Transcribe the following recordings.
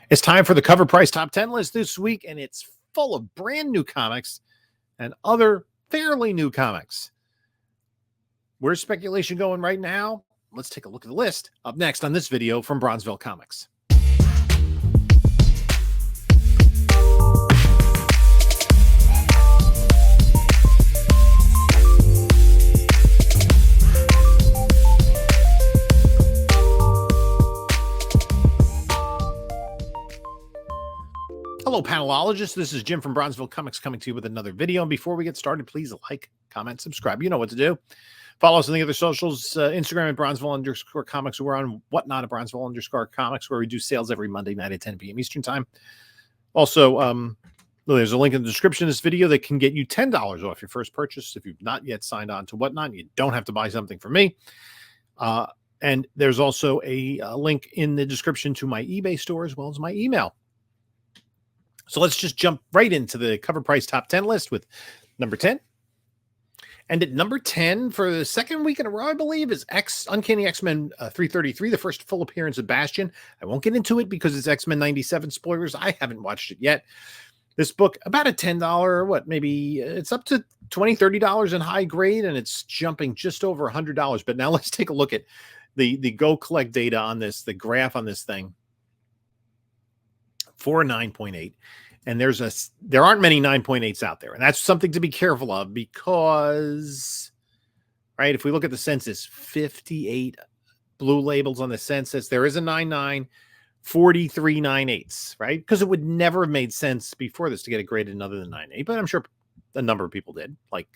It's time for the Covrprice Top 10 list this week, and it's full of brand new comics and other fairly new comics. Where's speculation going right now? Let's take a look at the list up next on this video from Bronzeville Comics. Hello, panelologists. This is Jim from Bronzeville Comics coming to you with another video. And before we get started, please like, comment, subscribe. You know what to do. Follow us on the other socials, Instagram at Bronzeville_Comics. We're on Whatnot at Bronzeville_Comics, where we do sales every Monday night at 10 p.m. Eastern Time. Also, there's a link in the description of this video that can get you $10 off your first purchase. If you've not yet signed on to Whatnot, you don't have to buy something from me. And there's also a link in the description to my eBay store as well as my email. So let's just jump right into the Covrprice Top 10 list with number 10. And at number 10 for the second week in a row, I believe, is Uncanny X-Men 333, the first full appearance of Bastion. I won't get into it because it's X-Men 97 spoilers. I haven't watched it yet. This book, about a $10, maybe it's up to $20, $30 in high grade, and it's jumping just over $100. But now let's take a look at the Go Collect data on this, the graph on this thing. For 9.8, and there aren't many 9.8s out there, and that's something to be careful of because, right, if we look at the census, 58 blue labels on the census, there is a 9.9, 43 9.8s, right? Because it would never have made sense before this to get it graded other than 9.8, but I'm sure a number of people did, like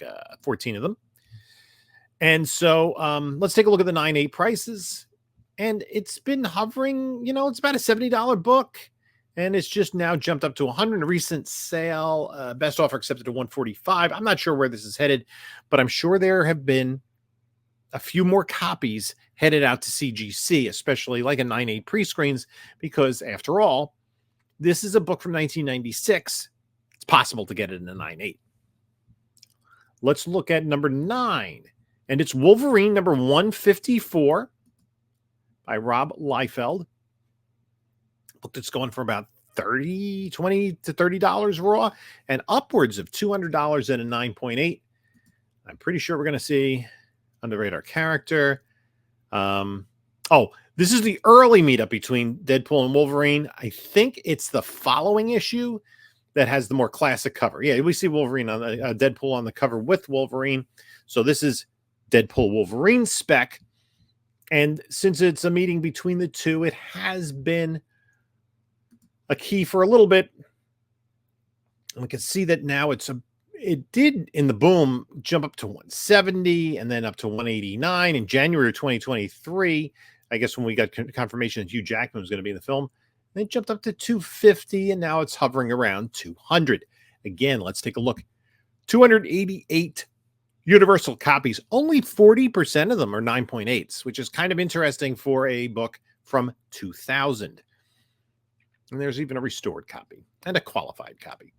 14 of them. And so let's take a look at the 9.8 prices, and it's been hovering, it's about a $70 book. And it's just now jumped up to 100. A recent sale, best offer accepted to 145. I'm not sure where this is headed, but I'm sure there have been a few more copies headed out to CGC, especially like a 9.8 pre-screens, because after all, this is a book from 1996. It's possible to get it in a 9.8. Let's look at number 9, and it's Wolverine number 154 by Rob Liefeld. Book that's going for about $20 to $30 raw and upwards of $200 at a 9.8. I'm pretty sure we're going to see under the radar character. This is the early meetup between Deadpool and Wolverine. I think it's the following issue that has the more classic cover. Yeah, we see Wolverine on the Deadpool on the cover with Wolverine. So this is Deadpool Wolverine spec. And since it's a meeting between the two, it has been a key for a little bit. And we can see that now it did in the boom jump up to 170 and then up to 189 in January of 2023. I guess when we got confirmation that Hugh Jackman was going to be in the film, then it jumped up to 250 and now it's hovering around 200. Again, let's take a look. 288 universal copies. Only 40% of them are 9.8s, which is kind of interesting for a book from 2000. And there's even a restored copy and a qualified copy.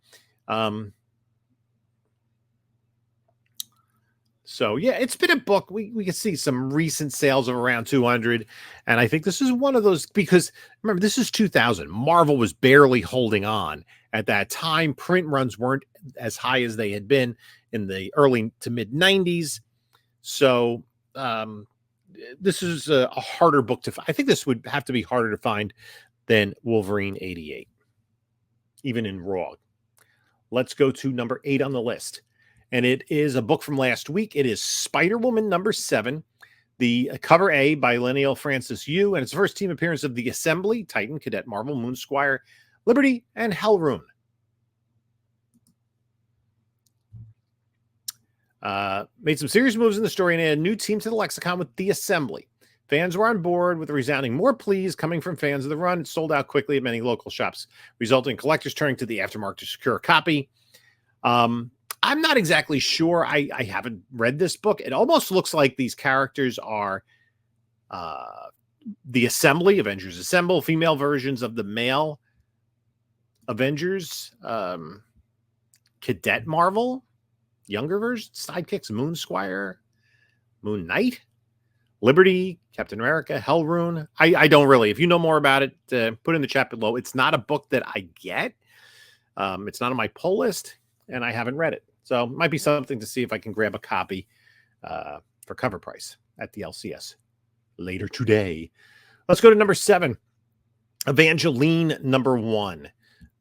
So, yeah, it's been a book. We can see some recent sales of around 200. And I think this is one of those because, remember, this is 2000. Marvel was barely holding on at that time. Print runs weren't as high as they had been in the early to mid 90s. So this is a harder book to find. I think this would have to be harder to find than Wolverine 88, even in raw. Let's go to number 8 on the list. And it is a book from last week. It is Spider-Woman number 7, the cover A by Linnell Francis Yu, and it's the first team appearance of the Assembly, Titan, Cadet Marvel, Moonsquire, Liberty, and Hellrune. Made some serious moves in the story and added a new team to the lexicon with the Assembly. Fans were on board with a resounding more pleas coming from fans of the run. It sold out quickly at many local shops, resulting in collectors turning to the aftermarket to secure a copy. I'm not exactly sure. I haven't read this book. It almost looks like these characters are the Assembly, Avengers Assemble, female versions of the male Avengers, Cadet Marvel, younger versions, sidekicks, Moonsquire, Moon Knight. Liberty, Captain America, Hellrune. I don't really. If you know more about it, put in the chat below. It's not a book that I get. It's not on my pull list, and I haven't read it. So it might be something to see if I can grab a copy for cover price at the LCS later today. Let's go to number 7, Evangeline #1.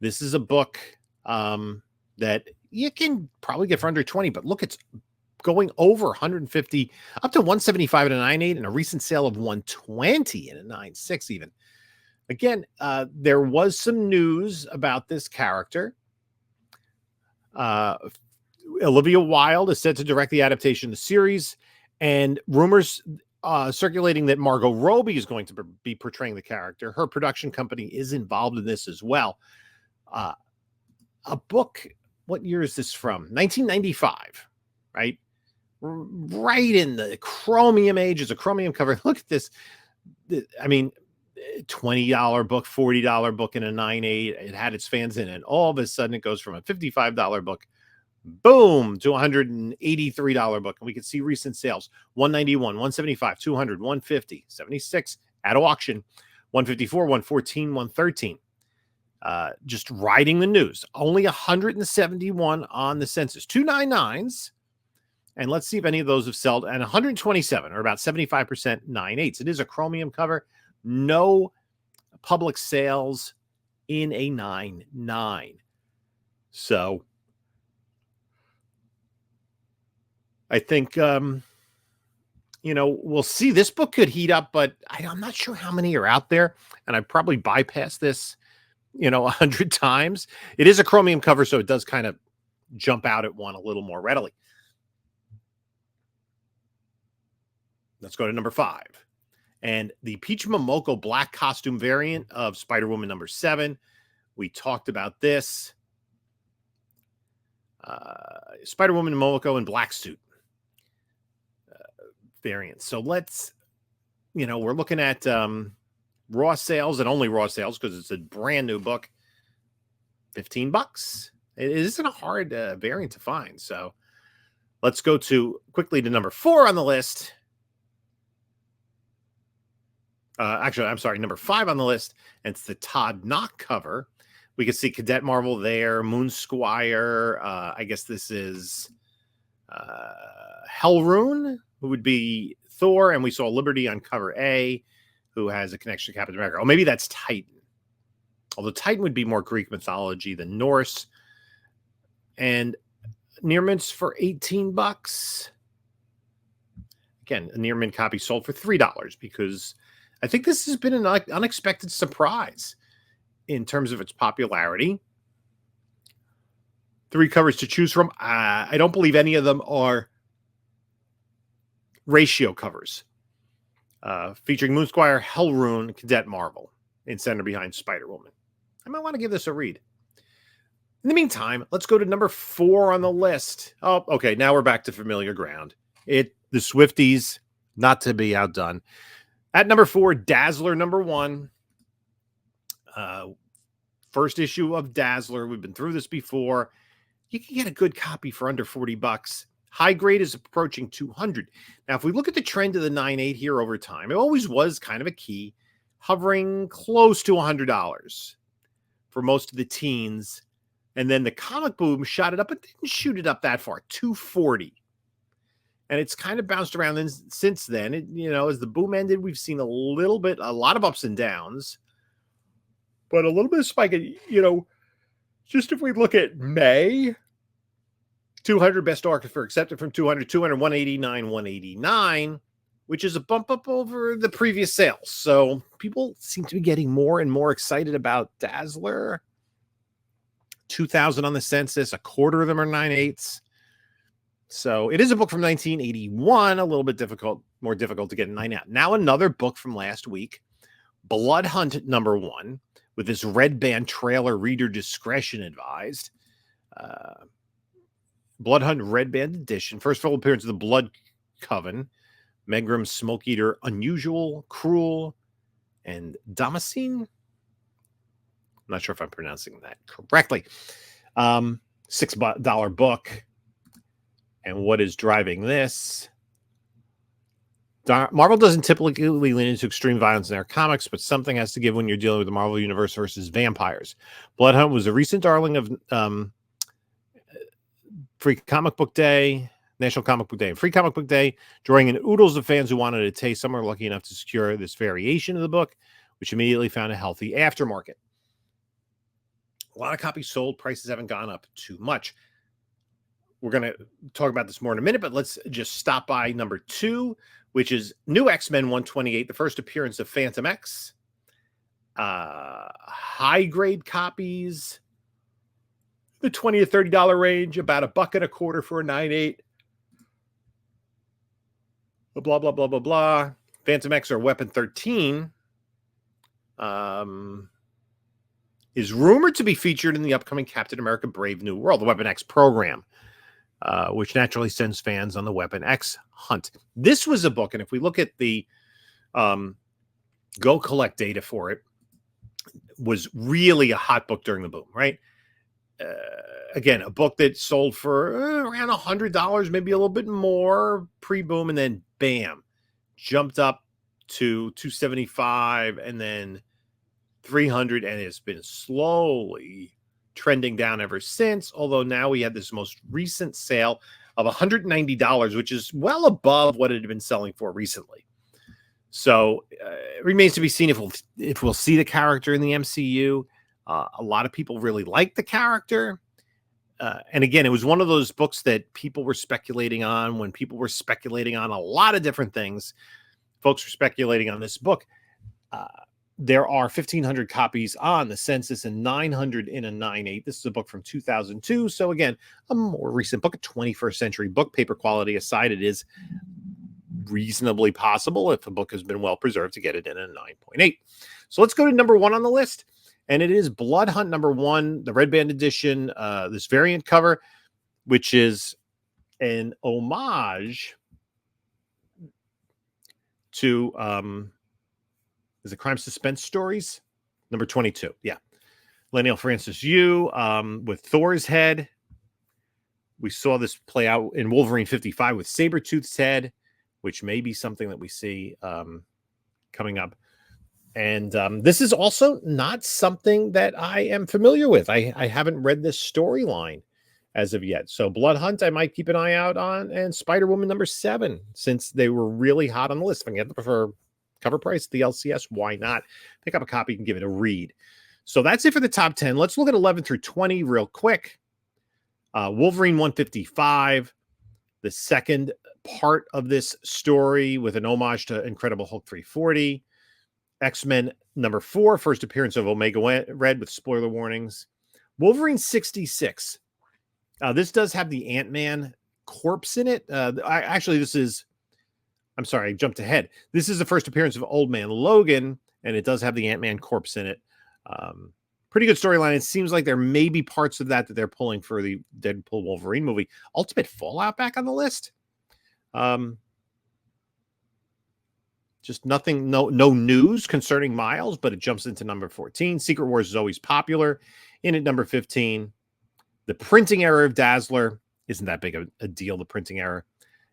This is a book that you can probably get for under 20, but look, it's going over 150, up to 175 at a 9.8, and a recent sale of 120 at a 9.6 even. Again, there was some news about this character. Olivia Wilde is set to direct the adaptation of the series, and rumors circulating that Margot Robbie is going to be portraying the character. Her production company is involved in this as well. A book, what year is this from? 1995, right? Right in the chromium age. It's a chromium cover. Look at this. I mean, $20 book, $40 book in a 9.8. It had its fans in it. All of a sudden, it goes from a $55 book, boom, to $183 book. And we can see recent sales: 191, 175, 200, 150, 76 at auction, 154, 114, 113. Just riding the news. Only 171 on the census. 299s. And let's see if any of those have sold. And 127, or about 75% 9.8s. It is a chromium cover. No public sales in a 9.9. So I think, we'll see. This book could heat up, but I'm not sure how many are out there. And I probably bypassed this, 100 times. It is a chromium cover, so it does kind of jump out at one a little more readily. Let's go to number 5. And the Peach Momoko black costume variant of Spider-Woman #7. We talked about this. Spider-Woman Momoko in black suit variant. So let's, we're looking at raw sales, and only raw sales because it's a brand new book. $15. It isn't a hard variant to find. So let's go quickly to number 4 on the list. Actually, I'm sorry, number 5 on the list, and it's the Todd Knock cover. We can see Cadet Marvel there, Moon Squire. I guess this is Hellrune, who would be Thor, and we saw Liberty on cover A, who has a connection to Captain America. Oh, maybe that's Titan. Although Titan would be more Greek mythology than Norse. And near mints for $18. Again, a near mint copy sold for $3 because I think this has been an unexpected surprise in terms of its popularity. 3 covers to choose from. I don't believe any of them are ratio covers. Featuring Moonsquire, Hellrune, Cadet Marvel in center behind Spider-Woman. I might want to give this a read. In the meantime, let's go to number 4 on the list. Oh, okay. Now we're back to familiar ground. The Swifties, not to be outdone. At number 4, Dazzler #1. First issue of Dazzler. We've been through this before. You can get a good copy for under $40. High grade is approaching 200. Now, if we look at the trend of the 9.8 here over time, it always was kind of a key, hovering close to $100 for most of the teens. And then the comic boom shot it up, but didn't shoot it up that far, 240. And it's kind of bounced around since then. As the boom ended, we've seen a lot of ups and downs, but a little bit of spike. Just if we look at May, 200 best offer accepted from 200, 189, 189, which is a bump up over the previous sales. So people seem to be getting more and more excited about Dazzler. 2,000 on the census, a quarter of them are 9.8s. So it is a book from 1981, a little bit more difficult to get a 9.8. Now another book from last week, Blood Hunt #1, with this red band trailer, reader discretion advised. Blood Hunt Red Band Edition. First full appearance of the Blood Coven. Megrim, Smoke Eater, Unusual, Cruel, and Damascene. I'm not sure if I'm pronouncing that correctly. $6 book. And what is driving this? Marvel doesn't typically lean into extreme violence in their comics, but something has to give when you're dealing with the Marvel Universe versus vampires. Bloodhunt was a recent darling of Free Comic Book Day, National Comic Book Day, and Free Comic Book Day, drawing in oodles of fans who wanted a taste. Some were lucky enough to secure this variation of the book, which immediately found a healthy aftermarket. A lot of copies sold. Prices haven't gone up too much. We're going to talk about this more in a minute, but let's just stop by number 2, which is New X-Men 128, the first appearance of Phantom X. High-grade copies, the $20 to $30 range, about $1.25 for a 9.8. Blah, blah, blah, blah, blah. Phantom X or Weapon 13 is rumored to be featured in the upcoming Captain America Brave New World, the Weapon X program, which naturally sends fans on the Weapon X hunt. This was a book, and if we look at the Go Collect data for it, was really a hot book during the boom, right? Again, a book that sold for around $100, maybe a little bit more pre-boom, and then bam, jumped up to $275 and then $300, and it's been slowly trending down ever since. Although now we had this most recent sale of $190, which is well above what it had been selling for recently. So it remains to be seen if we'll see the character in the MCU. A lot of people really like the character. And again, it was one of those books that people were speculating on when people were speculating on a lot of different things. Folks were speculating on this book. There are 1,500 copies on the census and 900 in a 9.8. This is a book from 2002. So again, a more recent book, a 21st century book. Paper quality aside, it is reasonably possible if a book has been well preserved to get it in a 9.8. So let's go to number 1 on the list. And it is Blood Hunt number 1, the Red Band edition, this variant cover, which is an homage to is it Crime Suspense Stories? Number 22. Yeah. Leniel Francis Yu with Thor's head. We saw this play out in Wolverine 55 with Sabretooth's head, which may be something that we see coming up. And this is also not something that I am familiar with. I haven't read this storyline as of yet. So Blood Hunt, I might keep an eye out on, and Spider-Woman number 7, since they were really hot on the list. If I can get them for cover price, the LCS, why not? Pick up a copy and give it a read. So that's it for the top 10. Let's look at 11 through 20 real quick. Wolverine 155, the second part of this story with an homage to Incredible Hulk 340. X-Men number 4, first appearance of Omega Red with spoiler warnings. Wolverine 66. This does have the Ant-Man corpse in it. I'm sorry, I jumped ahead. This is the first appearance of Old Man Logan, and it does have the Ant-Man corpse in it. Pretty good storyline. It seems like there may be parts of that they're pulling for the Deadpool Wolverine movie. Ultimate Fallout back on the list. Just nothing, no news concerning Miles, but it jumps into number 14. Secret Wars is always popular. In at number 15. The printing error of Dazzler isn't that big a deal, the printing error.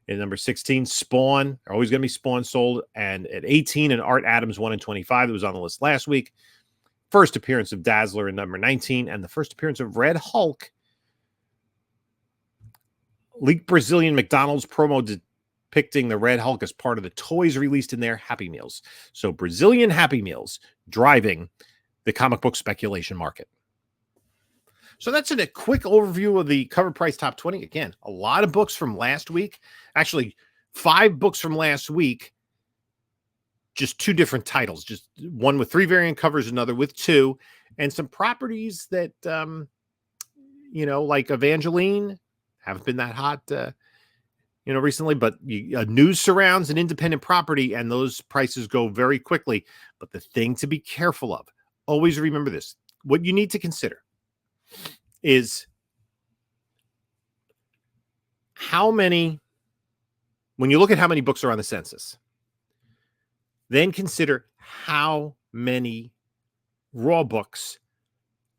In number 16, Spawn, always going to be Spawn sold. And at 18, an Art Adams 1 in 25 that was on the list last week. First appearance of Dazzler in number 19, and the first appearance of Red Hulk. Leaked Brazilian McDonald's promo depicting the Red Hulk as part of the toys released in their Happy Meals. So Brazilian Happy Meals driving the comic book speculation market. So that's a quick overview of the Cover Price Top 20. Again, a lot of books from last week. Actually, 5 books from last week. Just 2 different titles. Just one with 3 variant covers, another with 2. And some properties that, like Evangeline, haven't been that hot, recently. But news surrounds an independent property, and those prices go very quickly. But the thing to be careful of, always remember this. What you need to consider is when you look at how many books are on the census, then consider how many raw books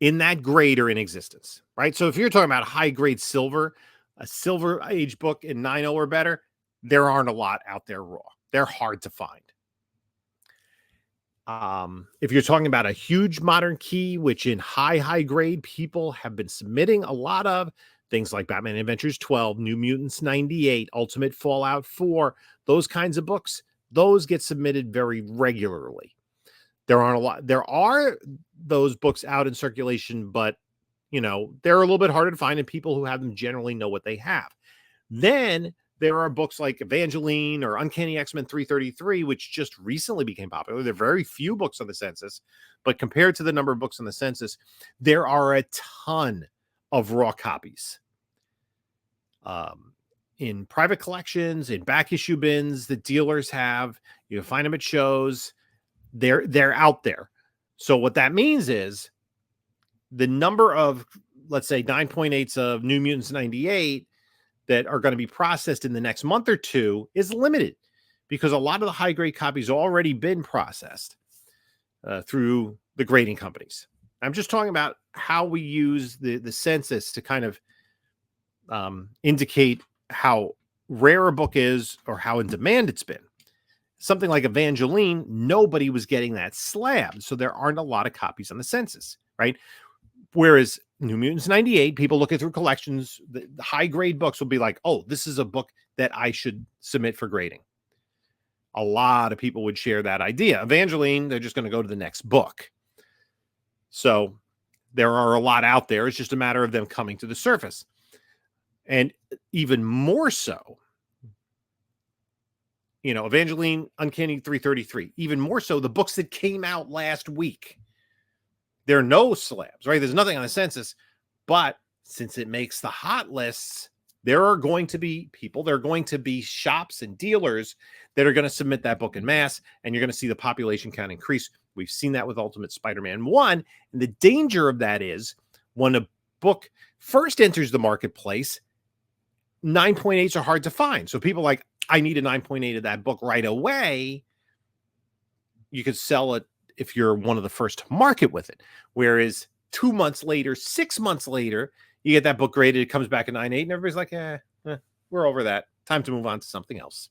in that grade are in existence, right? So if you're talking about high grade silver, a silver age book in 9.0 or better, there aren't a lot out there raw. They're hard to find. If you're talking about a huge modern key, which in high grade people have been submitting a lot of, things like Batman Adventures 12, New Mutants 98, Ultimate Fallout 4, those kinds of books, those get submitted very regularly. There aren't a lot. There are those books out in circulation, but they're a little bit harder to find, and people who have them generally know what they have. Then there are books like Evangeline or Uncanny X-Men 333, which just recently became popular. There are very few books on the census, but compared to the number of books on the census, there are a ton of raw copies. In private collections, in back issue bins that dealers have, you can find them at shows. They're out there. So what that means is the number of, let's say, 9.8s of New Mutants 98 that are going to be processed in the next month or two is limited, because a lot of the high grade copies have already been processed through the grading companies. I'm just talking about how we use the census to kind of indicate how rare a book is or how in demand it's been. Something like Evangeline, nobody was getting that slab, so there aren't a lot of copies on the census, right? Whereas New Mutants 98, people looking through collections, the high grade books will be like, oh, this is a book that I should submit for grading. A lot of people would share that idea. Evangeline, they're just going to go to the next book. So there are a lot out there. It's just a matter of them coming to the surface. And even more so, Evangeline, Uncanny 333, even more so, the books that came out last week. There are no slabs, right? There's nothing on the census, but since it makes the hot lists, there are going to be people, there are going to be shops and dealers that are going to submit that book in mass, and you're going to see the population count increase. We've seen that with Ultimate Spider-Man 1, and the danger of that is when a book first enters the marketplace, 9.8s are hard to find. So people like, I need a 9.8 of that book right away. You could sell it if you're one of the first to market with it. Whereas 2 months later, 6 months later, you get that book graded, it comes back at 9.8, and everybody's like, we're over that. Time to move on to something else.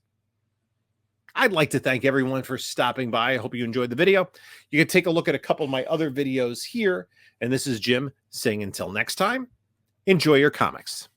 I'd like to thank everyone for stopping by. I hope you enjoyed the video. You can take a look at a couple of my other videos here. And this is Jim saying until next time, enjoy your comics.